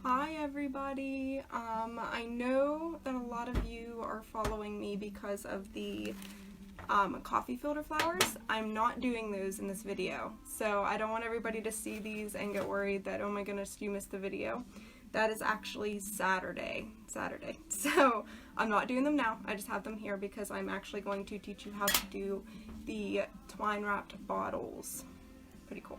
Hi everybody. I know that a lot of you are following me because of the coffee filter flowers. I'm not doing those in this video, so I don't want everybody to see these and get worried that, oh my goodness, you missed the video. That is actually Saturday. So I'm not doing them now. I just have them here because I'm actually going to teach you how to do the twine wrapped bottles. Pretty cool.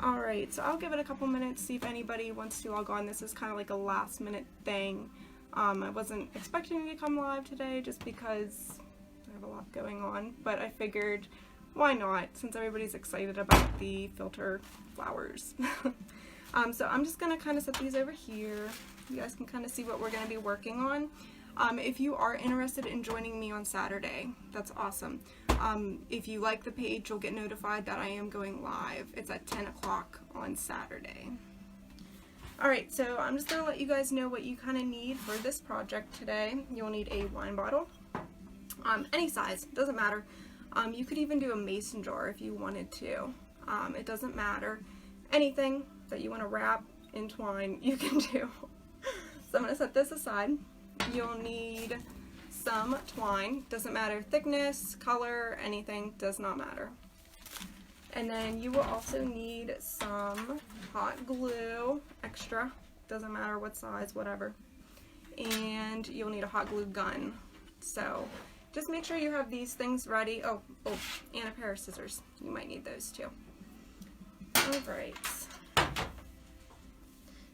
Alright, so I'll give it a couple minutes, see if anybody wants to log on. This is kind of like a last minute thing. I wasn't expecting to come live today just because I have a lot going on, but I figured why not, since everybody's excited about the filter flowers. So I'm just going to kind of set these over here. You guys can kind of see what we're going to be working on. If you are interested in joining me on Saturday, that's awesome. If you like the page, you'll get notified that I am going live. It's at 10 o'clock on Saturday. Alright, so I'm just going to let you guys know what you kind of need for this project today. You'll need a wine bottle, any size, doesn't matter. You could even do a mason jar if you wanted to. It doesn't matter. Anything that you want to wrap in twine, you can do. So I'm going to set this aside. You'll need some twine, doesn't matter thickness, color, anything, does not matter. And then you will also need some hot glue, extra, doesn't matter what size, whatever. And you'll need a hot glue gun. So just make sure you have these things ready. Oh, and a pair of scissors. You might need those too. Alright.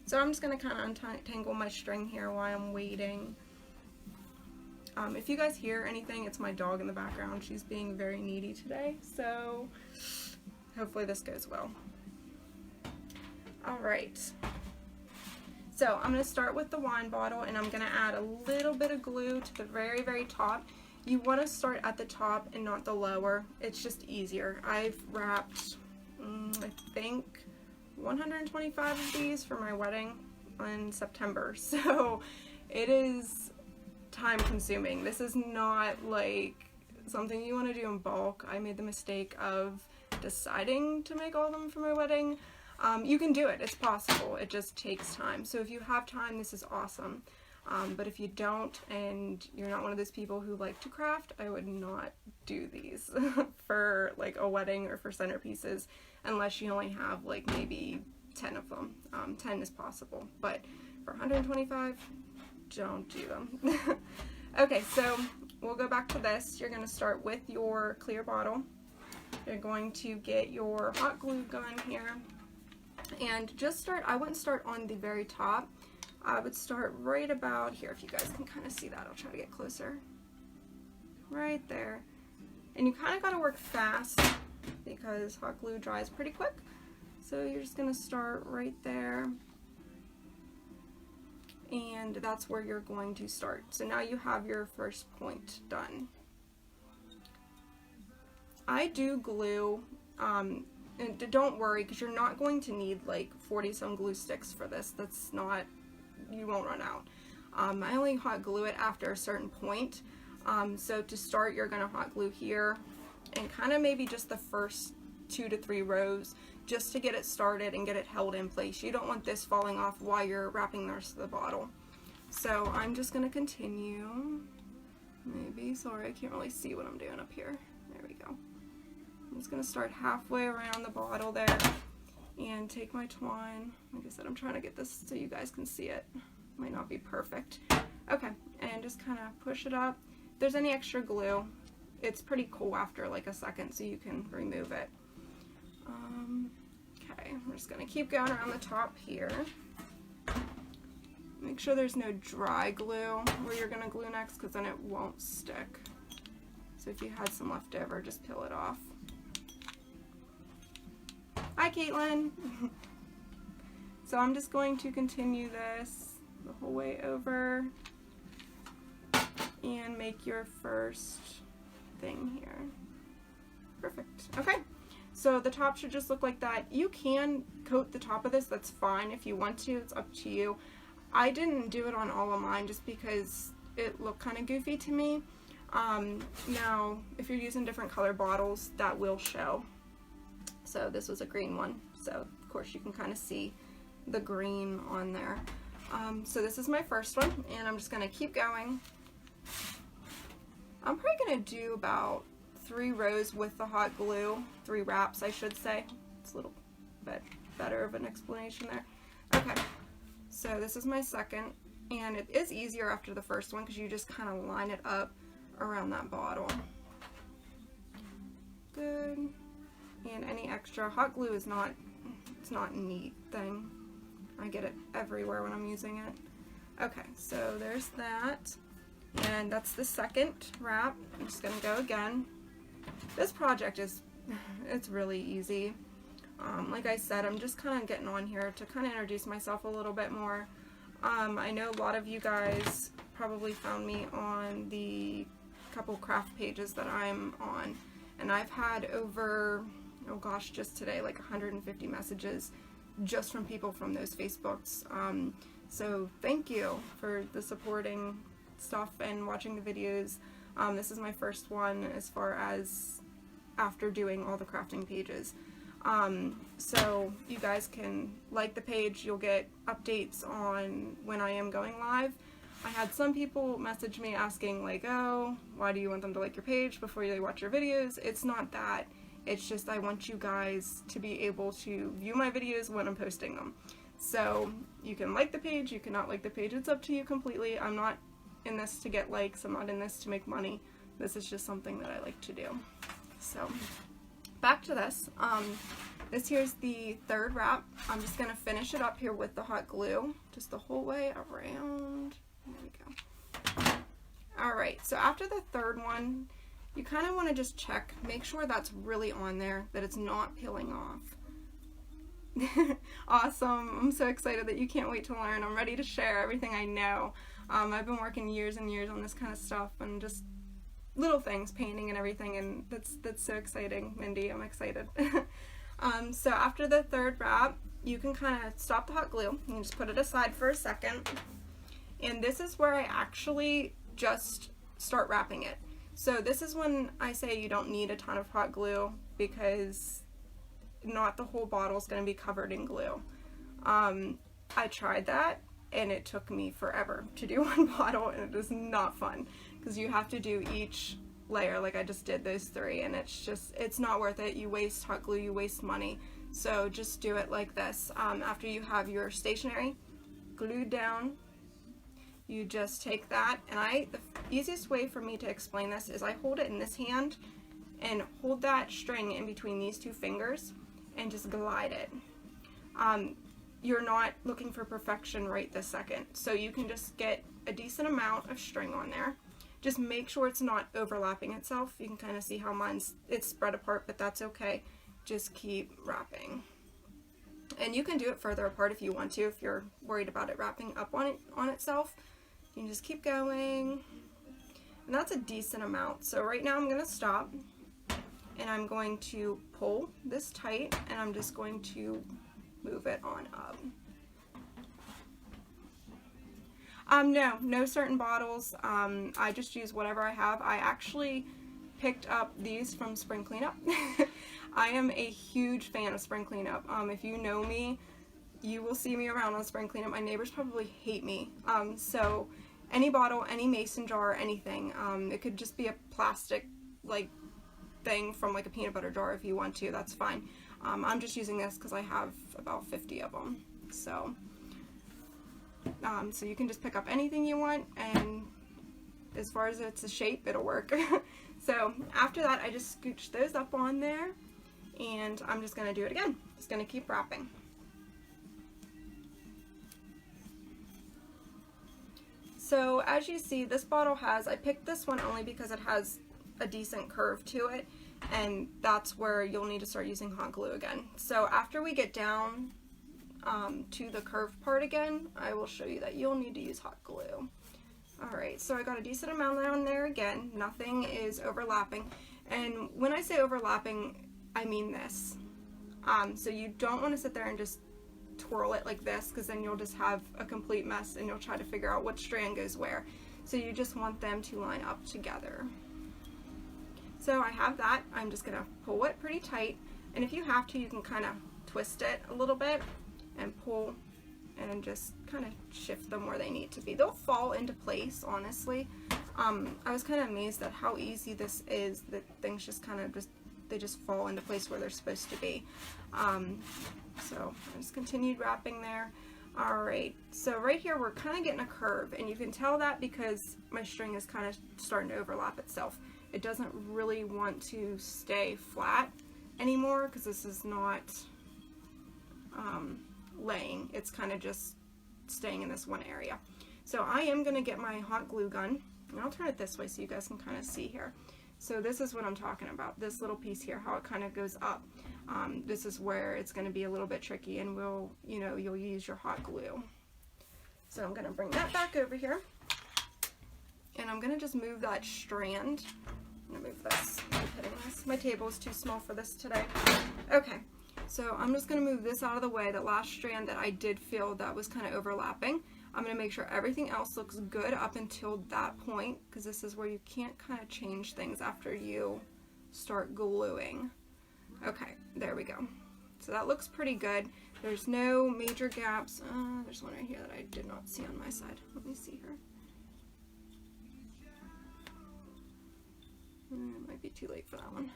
So I'm just going to kind of untangle my string here while I'm waiting. If you guys hear anything, it's my dog in the background. She's being very needy today, so hopefully this goes well. Alright, so I'm going to start with the wine bottle, and I'm going to add a little bit of glue to the very, very top. You want to start at the top and not the lower. It's just easier. I've wrapped, I think, 125 of these for my wedding in September, so it is time consuming. This is not like something you want to do in bulk. I made the mistake of deciding to make all of them for my wedding. You can do it, it's possible, it just takes time. So if you have time, this is awesome. But if you don't and you're not one of those people who like to craft, I would not do these for like a wedding or for centerpieces unless you only have like maybe 10 of them. 10 is possible, but for 125, don't do them. Okay, so we'll go back to this. You're going to start with your clear bottle. You're going to get your hot glue gun here and just start. I wouldn't start on the very top. I would start right about here. If you guys can kind of see that, I'll try to get closer. Right there. And you kind of got to work fast because hot glue dries pretty quick. So you're just going to start right there. And that's where you're going to start. So now you have your first point done. I do glue, and don't worry because you're not going to need like 40 some glue sticks for this. That's not, you won't run out. I only hot glue it after a certain point. So to start, you're going to hot glue here and kind of maybe just the first 2 to 3 rows just to get it started and get it held in place. You don't want this falling off while you're wrapping the rest of the bottle. So I'm just going to continue. Maybe, sorry, I can't really see what I'm doing up here. There we go. I'm just going to start halfway around the bottle there and take my twine. Like I said, I'm trying to get this so you guys can see it. Might not be perfect. Okay, and just kind of push it up. If there's any extra glue, it's pretty cool after like a second, so you can remove it. Okay, we're just going to keep going around the top here. Make sure there's no dry glue where you're going to glue next, because then it won't stick. So if you had some left over, just peel it off. Hi, Caitlin! So I'm just going to continue this the whole way over and make your first thing here. Perfect. Okay. So the top should just look like that. You can coat the top of this, that's fine if you want to, it's up to you. I didn't do it on all of mine just because it looked kind of goofy to me. Now, if you're using different color bottles, that will show. So this was a green one, so of course you can kind of see the green on there. So this is my first one, and I'm just going to keep going. I'm probably going to do about 3 rows with the hot glue, 3 wraps I should say. It's a little bit better of an explanation there. Okay, so this is my second, and it is easier after the first one because you just kind of line it up around that bottle. Good. And any extra hot glue is not, it's not a neat thing. I get it everywhere when I'm using it. Okay, so there's that. And that's the second wrap. I'm just gonna go again. This project is, it's really easy. Like I said, I'm just kind of getting on here to kind of introduce myself a little bit more. I know a lot of you guys probably found me on the couple craft pages that I'm on, and I've had over, oh gosh, just today, like 150 messages just from people from those Facebooks. So thank you for the supporting stuff and watching the videos. This is my first one as far as after doing all the crafting pages. So you guys can like the page, you'll get updates on when I am going live. I had some people message me asking like, oh, why do you want them to like your page before they watch your videos? It's not that. It's just I want you guys to be able to view my videos when I'm posting them. So you can like the page, you cannot like the page, it's up to you completely. I'm not in this to get likes, I'm not in this to make money. This is just something that I like to do. So back to this. This here's the third wrap. I'm just gonna finish it up here with the hot glue, just the whole way around. There we go. Alright, so after the third one, you kind of want to just check, make sure that's really on there, that it's not peeling off. Awesome. I'm so excited that you can't wait to learn. I'm ready to share everything I know. I've been working years and years on this kind of stuff and just little things, painting and everything, and that's so exciting, Mindy. I'm excited. So after the third wrap, you can kind of stop the hot glue. You can just put it aside for a second. And this is where I actually just start wrapping it. So this is when I say you don't need a ton of hot glue because not the whole bottle is going to be covered in glue. I tried that and it took me forever to do one bottle, and it is not fun because you have to do each layer like I just did those 3, and it's not worth it. You waste hot glue, you waste money. So just do it like this. After you have your stationery glued down, you just take that, and the easiest way for me to explain this is I hold it in this hand and hold that string in between these 2 fingers and just glide it. You're not looking for perfection right this second, so you can just get a decent amount of string on there. Just make sure it's not overlapping itself. You can kind of see how it's spread apart, but that's okay. Just keep wrapping. And you can do it further apart if you want to, if you're worried about it wrapping up on itself. You can just keep going. And that's a decent amount. So right now I'm going to stop, and I'm going to pull this tight, and I'm just going to move it on up. No certain bottles. I just use whatever I have. I actually picked up these from Spring Cleanup. I am a huge fan of Spring Cleanup. If you know me, you will see me around on Spring Cleanup. My neighbors probably hate me. So any bottle, any mason jar, anything. It could just be a plastic like thing from like a peanut butter jar if you want to. That's fine. I'm just using this because I have about 50 of them. So you can just pick up anything you want, and as far as it's a shape, it'll work. So after that, I just scooch those up on there, and I'm just going to do it again. Just going to keep wrapping. So as you see, this bottle I picked this one only because it has a decent curve to it, and that's where you'll need to start using hot glue again. So after we get down to the curved part again, I will show you that you'll need to use hot glue. Alright, so I got a decent amount on there again. Nothing is overlapping. And when I say overlapping, I mean this. So you don't want to sit there and just twirl it like this, because then you'll just have a complete mess and you'll try to figure out what strand goes where. So you just want them to line up together. So I have that. I'm just going to pull it pretty tight, and if you have to, you can kind of twist it a little bit and pull and just kind of shift them where they need to be. They'll fall into place, honestly. I was kind of amazed at how easy this is, that things just kind of they just fall into place where they're supposed to be. So I just continued wrapping there. Alright, so right here we're kind of getting a curve, and you can tell that because my string is kind of starting to overlap itself. It doesn't really want to stay flat anymore because this is not laying. It's kind of just staying in this one area. So I am going to get my hot glue gun, and I'll turn it this way so you guys can kind of see here. So this is what I'm talking about, this little piece here, how it kind of goes up. This is where it's going to be a little bit tricky, and you'll use your hot glue. So I'm going to bring that back over here, and I'm going to just move that strand. I'm going to move this. I'm hitting this. My table is too small for this today. Okay, so I'm just going to move this out of the way, the last strand that I did feel that was kind of overlapping. I'm going to make sure everything else looks good up until that point, because this is where you can't kind of change things after you start gluing. Okay, there we go. So that looks pretty good. There's no major gaps. There's one right here that I did not see on my side. Let me see here. It might be too late for that one.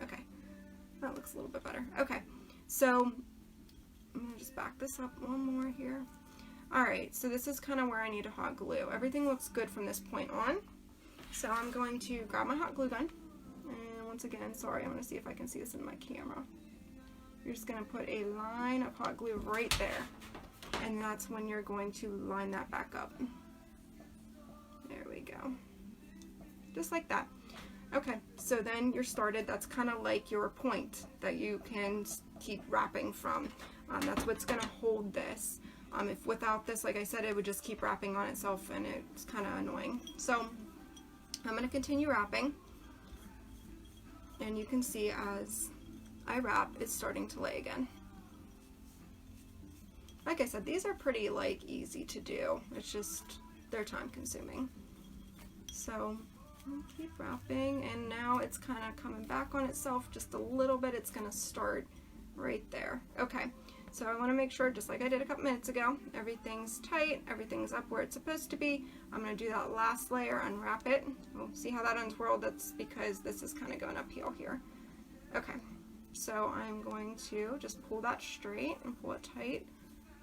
Okay, that looks a little bit better. Okay, so I'm going to just back this up one more here. Alright, so this is kind of where I need to hot glue. Everything looks good from this point on. So I'm going to grab my hot glue gun. And once again, sorry, I'm going to see if I can see this in my camera. You're just going to put a line of hot glue right there. And that's when you're going to line that back up. There we go. Just like that. Okay, so then you're started. That's kind of like your point that you can keep wrapping from. That's what's going to hold this. If without this, like I said, it would just keep wrapping on itself, and it's kind of annoying. So I'm going to continue wrapping, and you can see as I wrap, it's starting to lay again. Like I said, these are pretty easy to do. It's just they're time consuming. So I'll keep wrapping, and now it's kind of coming back on itself just a little bit. It's going to start right there. Okay. So I want to make sure, just like I did a couple minutes ago, everything's tight, everything's up where it's supposed to be. I'm going to do that last layer, unwrap it. We'll see how that unswirled. That's because this is kind of going uphill here. Okay, so I'm going to just pull that straight and pull it tight.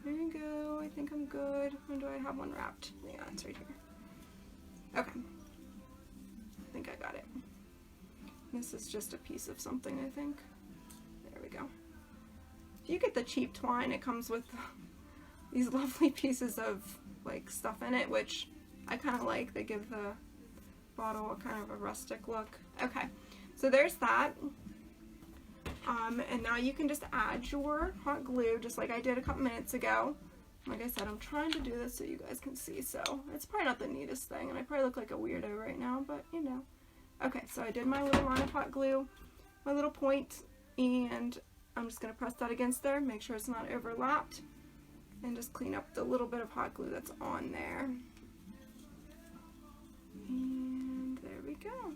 There you go. I think I'm good. When do I have one wrapped? Yeah, it's right here. Okay. I think I got it. This is just a piece of something, I think. There we go. If you get the cheap twine, it comes with these lovely pieces of stuff in it, which I kind of like. They give the bottle a kind of a rustic look. Okay, so there's that. And now you can just add your hot glue, just like I did a couple minutes ago. Like I said, I'm trying to do this so you guys can see, so it's probably not the neatest thing, and I probably look like a weirdo right now, but you know. Okay, so I did my little line of hot glue, my little point, and I'm just going to press that against there, make sure it's not overlapped, and just clean up the little bit of hot glue that's on there. And there we go.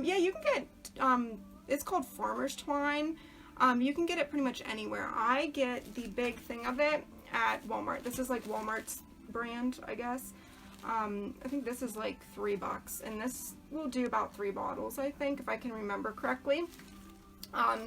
Yeah, you can get, it's called farmer's twine. You can get it pretty much anywhere. I get the big thing of it at Walmart. This is like Walmart's brand, I guess. I think this is like $3, and this will do about 3 bottles, I think, if I can remember correctly.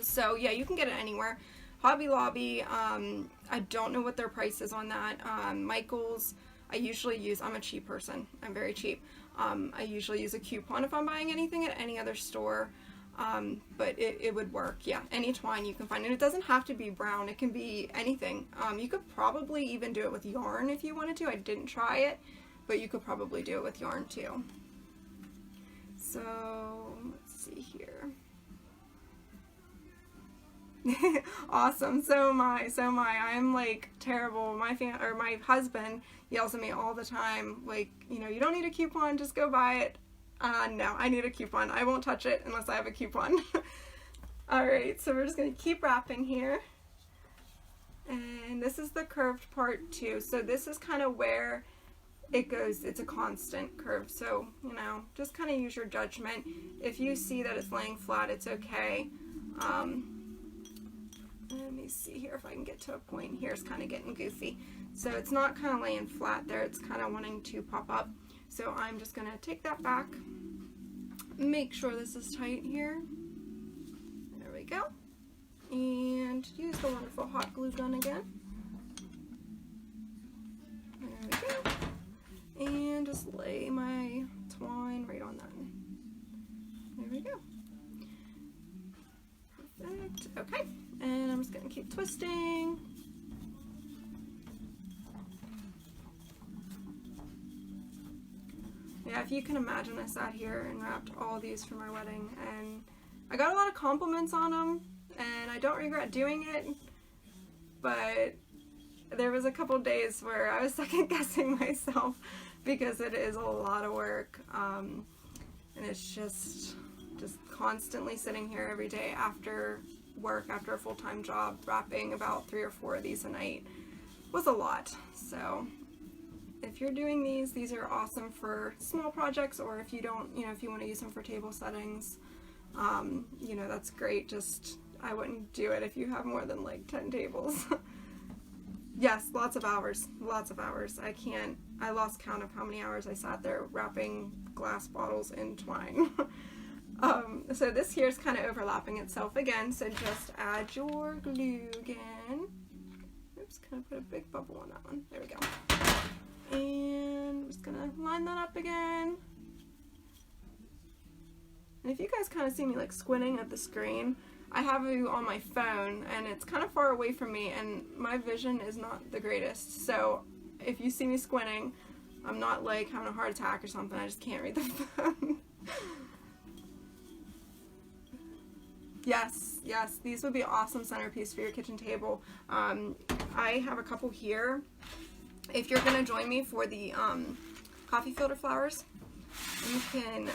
So yeah, you can get it anywhere. Hobby Lobby, I don't know what their price is on that. Michael's, I usually use, I'm a cheap person, I'm very cheap. I usually use a coupon if I'm buying anything at any other store, but it would work. Yeah, any twine you can find, and it doesn't have to be brown, it can be anything. You could probably even do it with yarn if you wanted to. I didn't try it, but you could probably do it with yarn too. So let's see here. Awesome. So am I. I'm like terrible. My husband yells at me all the time, like, you know, you don't need a coupon, just go buy it. No, I need a coupon. I won't touch it unless I have a coupon. Alright, so we're just going to keep wrapping here. And this is the curved part too. So this is kind of where it goes, it's a constant curve. So, you know, just kind of use your judgment. If you see that it's laying flat, it's okay. Let me see here if I can get to a point here. It's kind of getting goofy. So it's not kind of laying flat there. It's kind of wanting to pop up. So I'm just going to take that back. Make sure this is tight here. There we go. And use the wonderful hot glue gun again. There we go. And just lay my twine right on that. There we go. Perfect. Okay. And I'm just going to keep twisting. Yeah, if you can imagine, I sat here and wrapped all these for my wedding, and I got a lot of compliments on them, and I don't regret doing it, but there was a couple days where I was second guessing myself because it is a lot of work, and it's just constantly sitting here every day after work, after a full-time job, wrapping about 3 or 4 of these a night was a lot. So if you're doing these are awesome for small projects, or if you don't, if you want to use them for table settings, that's great. Just, I wouldn't do it if you have more than like 10 tables. Yes, lots of hours. I lost count of how many hours I sat there wrapping glass bottles in twine. So this here is kind of overlapping itself again, so just add your glue again. Oops, can I put a big bubble on that one? There we go. And I'm just gonna line that up again. And if you guys kind of see me like squinting at the screen, I have you on my phone and it's kind of far away from me and my vision is not the greatest. So if you see me squinting, I'm not like having a heart attack or something, I just can't read the phone. Yes, these would be awesome centerpiece for your kitchen table. I have a couple here. If you're going to join me for the coffee filter flowers, you can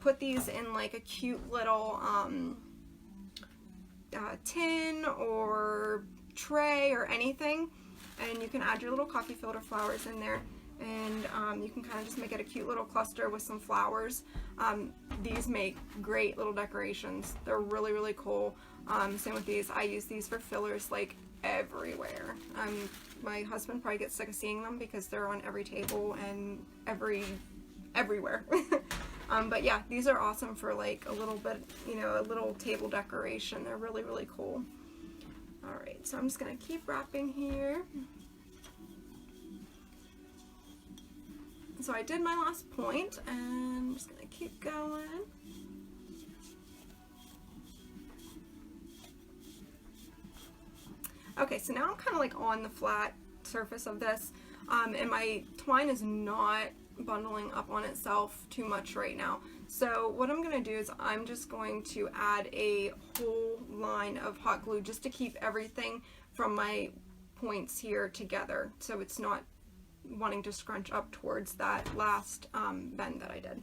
put these in like a cute little tin or tray or anything, and you can add your little coffee filter flowers in there, and you can kind of just make it a cute little cluster with some flowers. These make great little decorations. They're really, really cool. Same with these. I use these for fillers like everywhere. My husband probably gets sick of seeing them because they're on every table and everywhere. But yeah, these are awesome for like a little bit, a little table decoration. They're really, really cool. Alright, so I'm just going to keep wrapping here. So I did my last point, and I'm just going to keep going. Okay, so now I'm kind of like on the flat surface of this, and my twine is not bundling up on itself too much right now. So what I'm going to do is I'm just going to add a whole line of hot glue just to keep everything from my points here together, so it's not wanting to scrunch up towards that last bend that I did.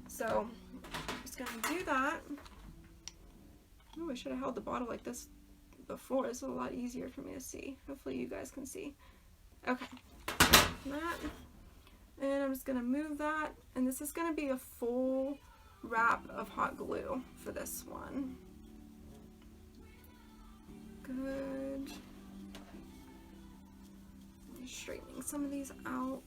So I'm just going to do that. Oh, I should have held the bottle like this before. This is a lot easier for me to see. Hopefully you guys can see. Okay, that. And I'm just going to move that, and this is going to be a full wrap of hot glue for this one. Good. Just straightening some of these out.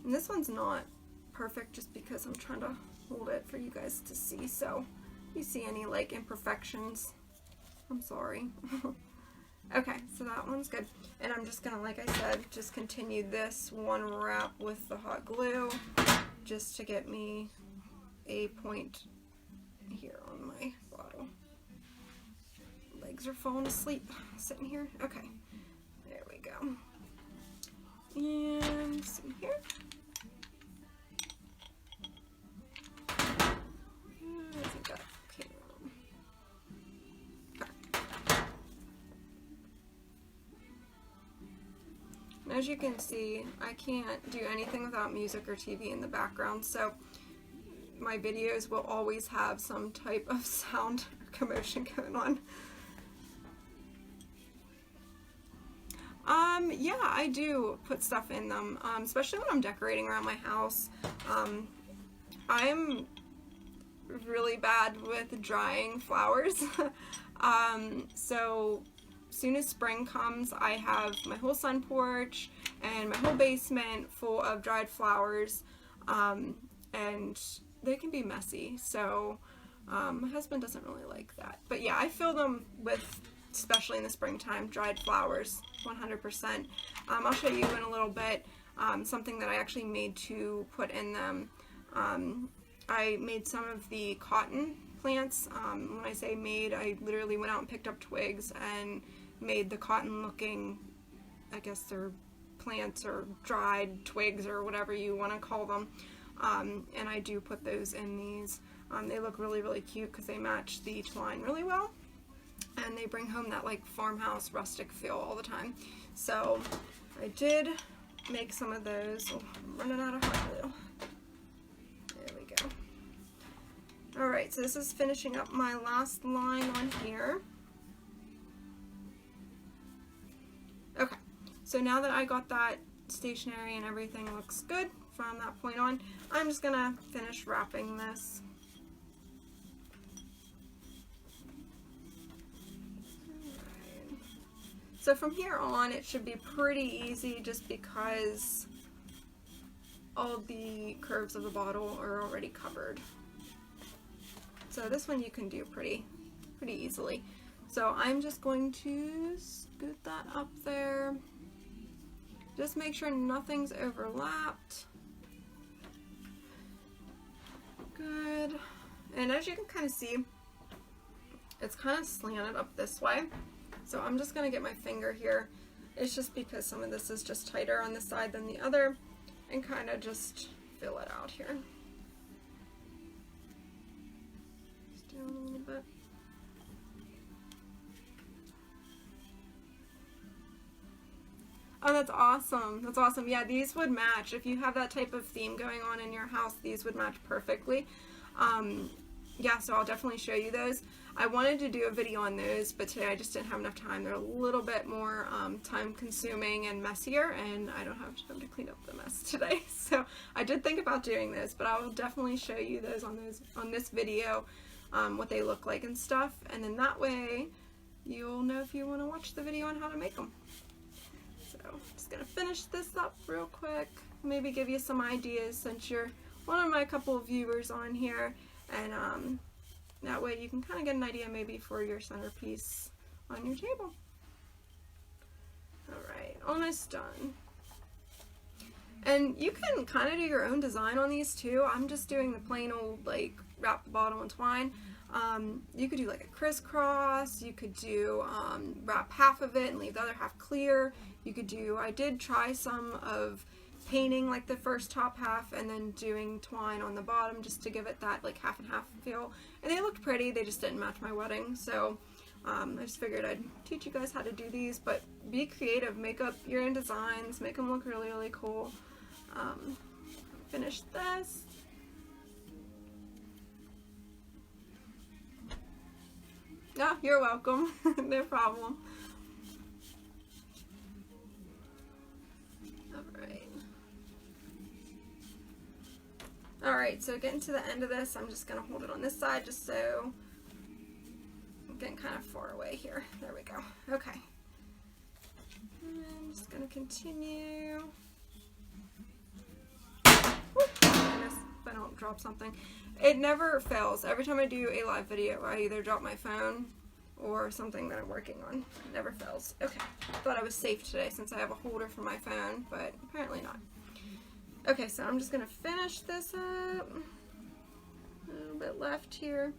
And this one's not perfect just because I'm trying to hold it for you guys to see, so if you see any like imperfections, I'm sorry. Okay, so that one's good. And I'm just gonna, like I said, just continue this one wrap with the hot glue just to get me a point here on my bottle. Legs are falling asleep sitting here. Okay, there we go. And some here. I think that came wrong. As you can see, I can't do anything without music or TV in the background, so my videos will always have some type of sound or commotion going on. Yeah, I do put stuff in them, especially when I'm decorating around my house. I'm really bad with drying flowers. So as soon as spring comes, I have my whole sun porch and my whole basement full of dried flowers, and they can be messy, so my husband doesn't really like that. But yeah, I fill them with, especially in the springtime, dried flowers, 100%. I'll show you in a little bit something that I actually made to put in them. I made some of the cotton plants. When I say made, I literally went out and picked up twigs and made the cotton looking, I guess they're plants or dried twigs or whatever you want to call them. And I do put those in these. They look really, really cute because they match the twine really well. And they bring home that like farmhouse rustic feel all the time. So I did make some of those. Oh, I'm running out of hot glue. There we go. Alright, so this is finishing up my last line on here. Okay, so now that I got that stationery and everything looks good from that point on, I'm just gonna finish wrapping this. Alright. So from here on it should be pretty easy just because all the curves of the bottle are already covered. So this one you can do pretty easily. So I'm just going to scoot that up there. Just make sure nothing's overlapped. Good. And as you can kind of see, it's kind of slanted up this way. So I'm just going to get my finger here. It's just because some of this is just tighter on this side than the other, and kind of just fill it out here. Just down a little bit. Oh, that's awesome. That's awesome. Yeah, these would match. If you have that type of theme going on in your house, these would match perfectly. Yeah, so I'll definitely show you those. I wanted to do a video on those, but today I just didn't have enough time. They're a little bit more time consuming and messier, and I don't have time to clean up the mess today. So I did think about doing this, but I will definitely show you those on this video, what they look like and stuff. And then that way you'll know if you want to watch the video on how to make them. So I'm just going to finish this up real quick, maybe give you some ideas since you're one of my couple of viewers on here, and that way you can kind of get an idea maybe for your centerpiece on your table. Alright, almost done. And you can kind of do your own design on these too. I'm just doing the plain old like wrap the bottle in twine. You could do like a crisscross, you could do wrap half of it and leave the other half clear. You could do, I did try some of painting like the first top half and then doing twine on the bottom just to give it that like half and half feel. And they looked pretty, they just didn't match my wedding. So I just figured I'd teach you guys how to do these, but be creative, make up your own designs, make them look really, really cool. Finish this. Oh, you're welcome. No problem. Alright, so getting to the end of this, I'm just going to hold it on this side just so I'm getting kind of far away here. There we go. Okay. And I'm just going to continue. Whoop, I missed, but I don't drop something. It never fails. Every time I do a live video, I either drop my phone or something that I'm working on. It never fails. Okay. Thought I was safe today since I have a holder for my phone, but apparently not. Okay, so I'm just going to finish this up. A little bit left here.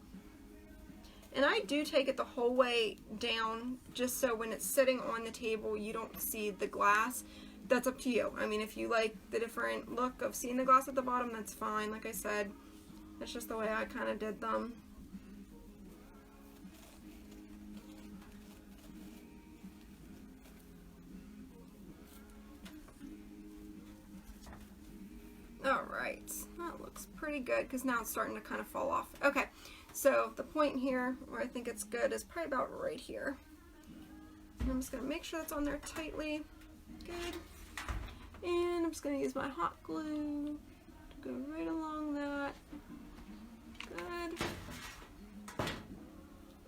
And I do take it the whole way down just so when it's sitting on the table you don't see the glass. That's up to you. I mean, if you like the different look of seeing the glass at the bottom, that's fine. Like I said, that's just the way I kind of did them. Alright, that looks pretty good because now it's starting to kind of fall off. Okay, so the point here where I think it's good is probably about right here. And I'm just going to make sure that's on there tightly. Good. And I'm just going to use my hot glue to go right along that. Good.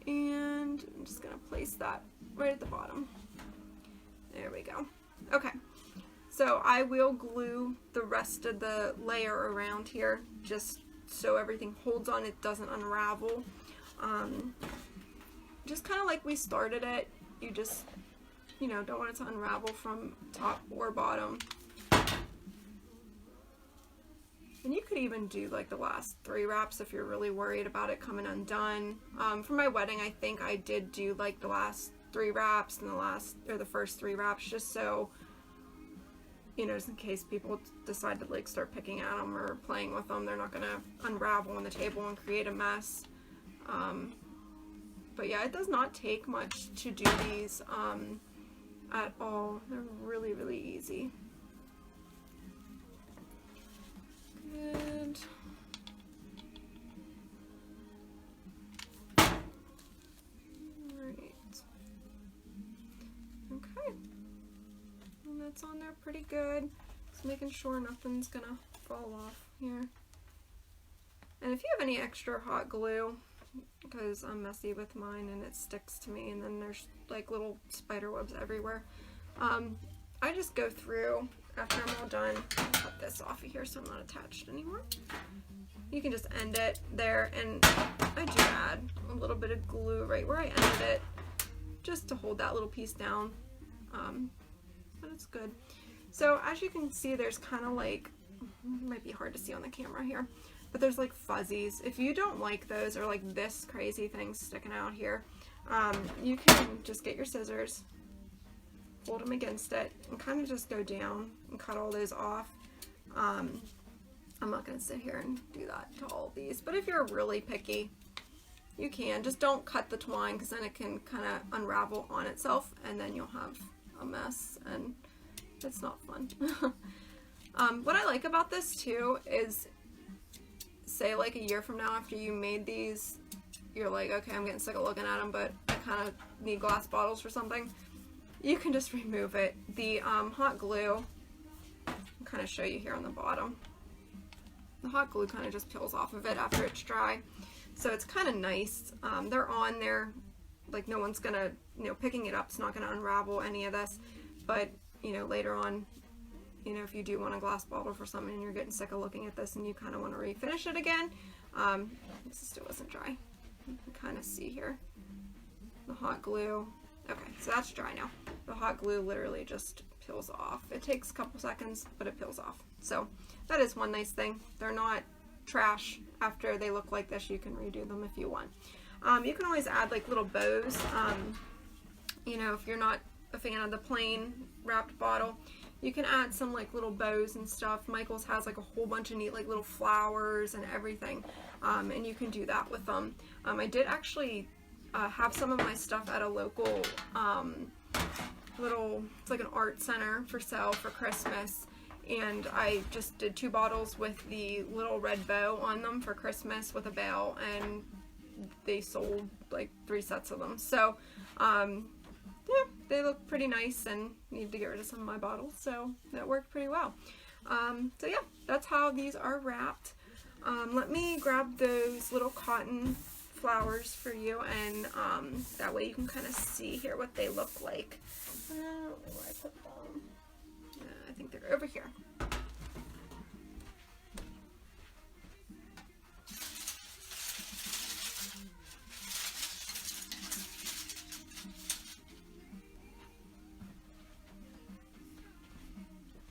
And I'm just gonna place that right at the bottom. There we go. Okay, so I will glue the rest of the layer around here just so everything holds on, it doesn't unravel. Just kind of like we started it, you just, you know, don't want it to unravel from top or bottom. And you could even do like the last 3 wraps if you're really worried about it coming undone. For my wedding, I think I did do like the last 3 wraps and the first 3 wraps, just so, you know, just in case people decide to like start picking at them or playing with them, they're not gonna unravel on the table and create a mess. But yeah, it does not take much to do these at all. They're really, really easy. Good. Alright. Okay. And that's on there pretty good. Just making sure nothing's gonna fall off here. And if you have any extra hot glue, because I'm messy with mine and it sticks to me and then there's like little spider webs everywhere, I just go through after I'm all done. I'll cut this off of here so I'm not attached anymore. You can just end it there, and I do add a little bit of glue right where I ended it just to hold that little piece down, but it's good. So as you can see, there's kind of like, it might be hard to see on the camera here, but there's like fuzzies. If you don't like those, or like this crazy thing sticking out here, you can just get your scissors, hold them against it, and kind of just go down and cut all those off. I'm not going to sit here and do that to all of these, but if you're really picky, you can. Just don't cut the twine, because then it can kind of unravel on itself, and then you'll have a mess, and it's not fun. What I like about this too is, say like a year from now after you made these, you're like, okay, I'm getting sick of looking at them, but I kind of need glass bottles for something. You can just remove it. The hot glue, I'll kind of show you here on the bottom. The hot glue kind of just peels off of it after it's dry. So it's kind of nice. They're on there, like no one's gonna, you know, picking it up, it's not gonna unravel any of this. But, you know, later on, you know, if you do want a glass bottle for something and you're getting sick of looking at this and you kind of want to refinish it again, this still wasn't dry. You can kind of see here the hot glue. Okay, so that's dry now. The hot glue literally just peels off. It takes a couple seconds, but it peels off. So that is one nice thing. They're not trash after they look like this. You can redo them if you want. You can always add like little bows. You know, if you're not a fan of the plain wrapped bottle, you can add some like little bows and stuff. Michael's has like a whole bunch of neat like little flowers and everything, and you can do that with them. I did actually have some of my stuff at a local it's like an art center for sale for Christmas, and I just did 2 bottles with the little red bow on them for Christmas with a bell, and they sold like 3 sets of them. So yeah, they look pretty nice, and need to get rid of some of my bottles, so that worked pretty well. So yeah, that's how these are wrapped. Let me grab those little cotton flowers for you, and that way you can kind of see here what they look like. I don't know where I put them. I think they're over here.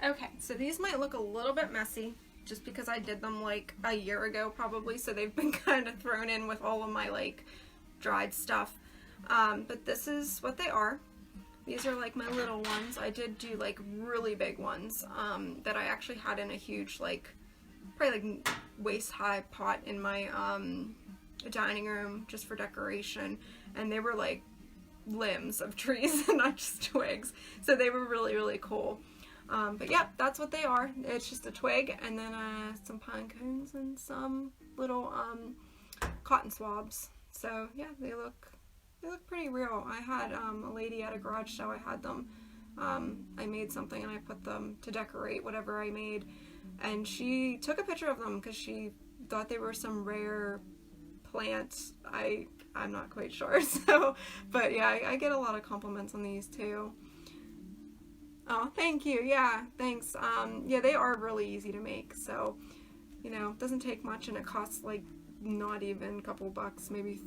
Okay, so these might look a little bit messy just because I did them like a year ago probably, so they've been kind of thrown in with all of my like dried stuff. But this is what they are. These are like my little ones. I did do like really big ones that I actually had in a huge, like probably like waist high pot in my dining room just for decoration, and they were like limbs of trees and not just twigs, so they were really, really cool. But yeah, that's what they are. It's just a twig and then some pine cones and some little cotton swabs. So yeah, they look pretty real. I had a lady at a garage show, I had them. I made something and I put them to decorate whatever I made, and she took a picture of them because she thought they were some rare plants. I I'm not quite sure. So, but yeah, I get a lot of compliments on these too. Oh, thank you. Yeah, thanks. Yeah, they are really easy to make. So, you know, it doesn't take much, and it costs like not even a couple bucks, maybe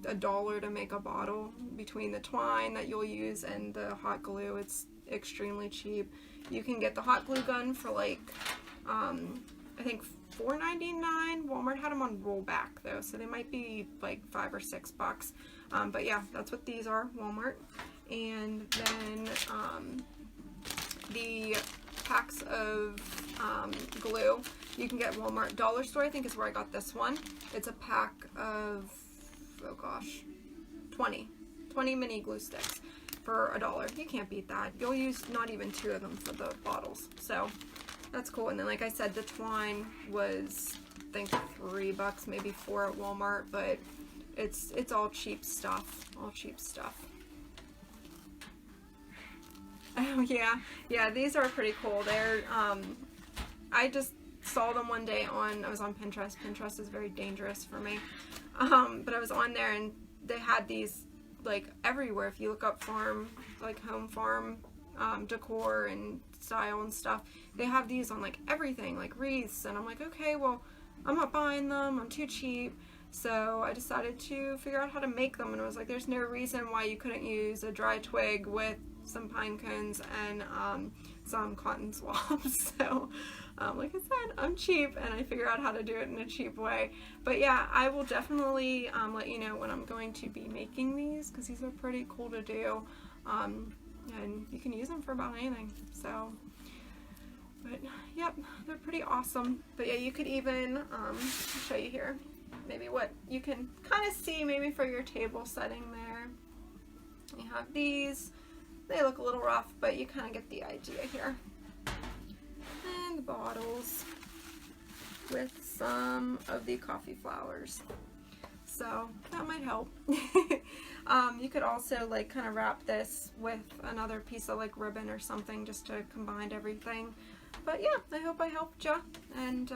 $1 to make a bottle. Between the twine that you'll use and the hot glue, it's extremely cheap. You can get the hot glue gun for like I think $4.99. Walmart had them on rollback though, so they might be like $5 or $6. But yeah, that's what these are, Walmart. And then the packs of glue you can get Walmart. Dollar Store, I think, is where I got this one. It's a pack of, oh gosh, 20 mini glue sticks for $1. You can't beat that. You'll use not even 2 of them for the bottles, so that's cool. And then, like I said, the twine was, I think, $3, maybe 4 at Walmart, but it's all cheap stuff. All cheap stuff. Oh yeah, these are pretty cool. They're I just saw them one day I was on Pinterest. Pinterest is very dangerous for me. But I was on there and they had these like everywhere. If you look up farm, like home farm decor and style and stuff, they have these on like everything, like wreaths, and I'm like, okay, well, I'm not buying them, I'm too cheap. So I decided to figure out how to make them, and I was like, there's no reason why you couldn't use a dry twig with some pine cones and some cotton swabs. So like I said, I'm cheap and I figure out how to do it in a cheap way. But yeah, I will definitely let you know when I'm going to be making these, because these are pretty cool to do, and you can use them for about anything. So, but yep, they're pretty awesome. But yeah, you could even I'll show you here maybe what you can kind of see maybe for your table setting there. You have these. They look a little rough, but you kind of get the idea here. And the bottles with some of the coffee flowers. So that might help. You could also like kind of wrap this with another piece of like ribbon or something just to combine everything. But yeah, I hope I helped you. And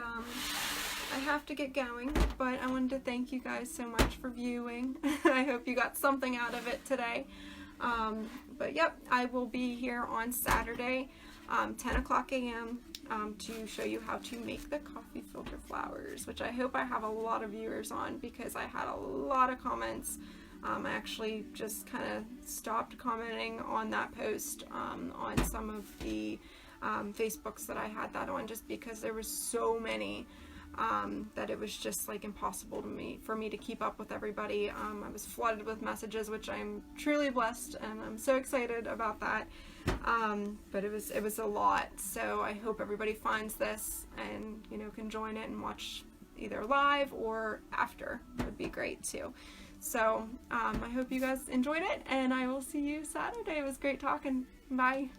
I have to get going, but I wanted to thank you guys so much for viewing. I hope you got something out of it today. But yep, I will be here on Saturday, 10 o'clock a.m. To show you how to make the coffee filter flowers, which I hope I have a lot of viewers on, because I had a lot of comments. I actually just kind of stopped commenting on that post on some of the Facebooks that I had that on, just because there was so many that it was just like impossible for me to keep up with everybody. I was flooded with messages, which I'm truly blessed, and I'm so excited about that. But it was a lot. So I hope everybody finds this and, you know, can join it and watch either live or after. Would be great too. So I hope you guys enjoyed it, and I will see you Saturday. It was great talking. Bye.